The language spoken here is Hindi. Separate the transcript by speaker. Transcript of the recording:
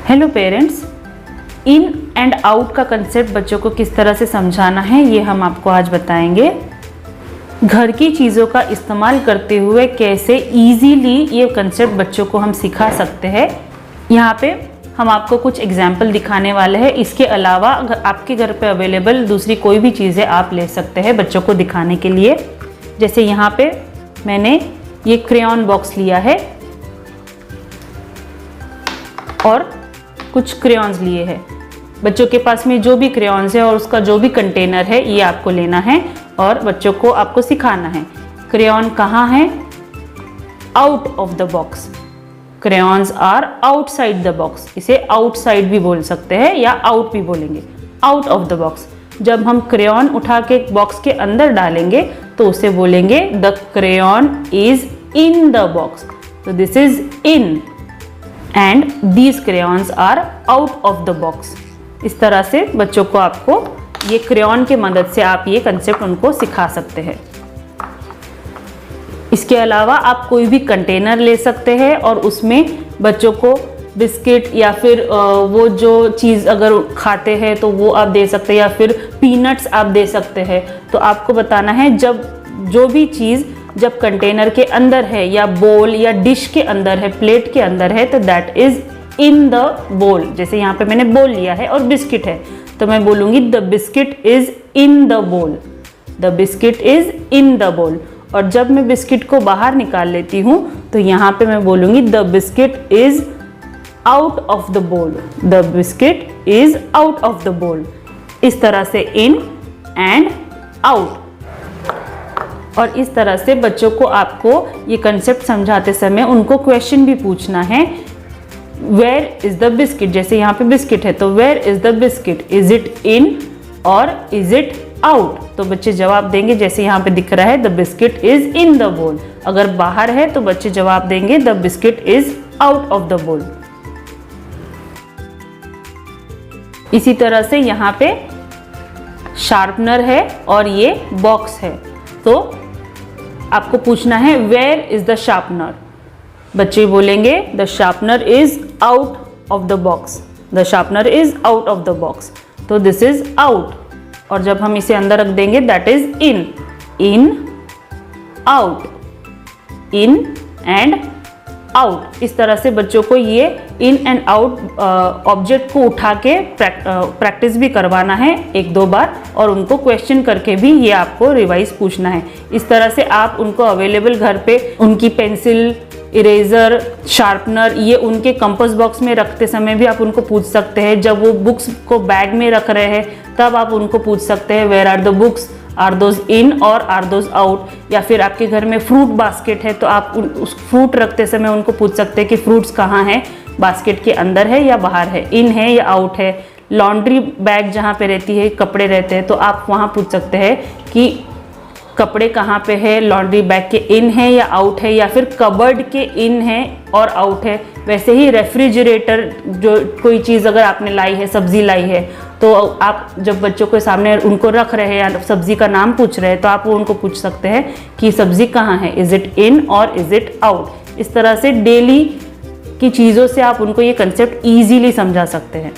Speaker 1: Hello parents, in and out का कंसेप्ट बच्चों को किस तरह से समझाना है ये हम आपको आज बताएंगे। घर की चीज़ों का इस्तेमाल करते हुए कैसे इजीली ये कंसेप्ट बच्चों को हम सिखा सकते हैं। यहाँ पे हम आपको कुछ एग्जाम्पल दिखाने वाले हैं। इसके अलावा अगर आपके घर पे अवेलेबल दूसरी कोई भी चीज़ें आप ले सकते हैं बच्चों को दिखाने के लिए। जैसे यहाँ पे मैंने ये क्रेयॉन बॉक्स लिया है और कुछ क्रेयॉन्स लिए हैं। बच्चों के पास में जो भी क्रेयॉन्स है और उसका जो भी कंटेनर है ये आपको लेना है और बच्चों को आपको सिखाना है। क्रेयॉन कहाँ है? Out of the box. Crayons are outside the box. इसे आउटसाइड भी बोल सकते हैं या आउट भी बोलेंगे। Out of the box. जब हम क्रेयॉन उठा के बॉक्स के अंदर डालेंगे तो उसे बोलेंगे the crayon is in the box. तो this is in and these crayons are out of the box. इस तरह से बच्चों को आपको ये क्रेयॉन की मदद से आप ये कंसेप्ट उनको सिखा सकते हैं। इसके अलावा आप कोई भी कंटेनर ले सकते हैं और उसमें बच्चों को बिस्किट या फिर वो जो चीज़ अगर खाते हैं तो वो आप दे सकते हैं या फिर पीनट्स आप दे सकते हैं। तो आपको बताना है जब जो भी चीज़ जब कंटेनर के अंदर है या बोल या डिश के अंदर है, प्लेट के अंदर है, तो दैट इज इन द बोल। जैसे यहाँ पे मैंने बोल लिया है और बिस्किट है तो मैं बोलूँगी the biscuit is in the bowl. The biscuit is in the bowl. और जब मैं बिस्किट को बाहर निकाल लेती हूँ तो यहाँ पे मैं बोलूँगी the biscuit is out of the bowl. The biscuit is out of the bowl. इस तरह से इन एंड आउट। और इस तरह से बच्चों को आपको ये कंसेप्ट समझाते समय उनको क्वेश्चन भी पूछना है। Where is the biscuit? जैसे यहाँ पे बिस्किट है तो where is the biscuit? Is it in और इज इट आउट? तो बच्चे जवाब देंगे जैसे यहाँ पे दिख रहा है the biscuit is in the बोल। अगर बाहर है तो बच्चे जवाब देंगे the biscuit is out of the बोल। इसी तरह से यहाँ पे शार्पनर है और ये बॉक्स है तो आपको पूछना है वेयर इज द शार्पनर? बच्चे बोलेंगे the sharpener is out of the box. The sharpener is out of the box. तो दिस इज आउट। और जब हम इसे अंदर रख देंगे that is in. In out, in and out. इस तरह से बच्चों को ये इन एंड आउट ऑब्जेक्ट को उठा के प्रैक्टिस भी करवाना है एक दो बार और उनको क्वेश्चन करके भी ये आपको रिवाइज पूछना है। इस तरह से आप उनको अवेलेबल घर पे उनकी पेंसिल, इरेजर, शार्पनर ये उनके कंपास बॉक्स में रखते समय भी आप उनको पूछ सकते हैं। जब वो बुक्स को बैग में रख रहे हैं तब आप उनको पूछ सकते हैं where are the books? Are those in और आर दोज आउट? या फिर आपके घर में फ्रूट बास्केट है तो आप उस फ्रूट रखते समय उनको पूछ सकते हैं कि फ्रूट्स कहाँ हैं, बास्केट के अंदर है या बाहर है, इन है या आउट है। लॉन्ड्री बैग जहाँ पे रहती है, कपड़े रहते हैं तो आप वहाँ पूछ सकते हैं कि कपड़े कहाँ पे है, लॉन्ड्री बैग के इन है या आउट है, या फिर कबर्ड के इन है और आउट है। वैसे ही रेफ्रिजरेटर, जो कोई चीज़ अगर आपने लाई है, सब्जी लाई है तो आप जब बच्चों के सामने उनको रख रहे हैं या सब्जी का नाम पूछ रहे हैं तो आप उनको पूछ सकते हैं कि सब्जी कहाँ है, इज इट इन और इज इट आउट। इस तरह से डेली की चीज़ों से आप उनको ये कंसेप्ट ईजीली समझा सकते हैं।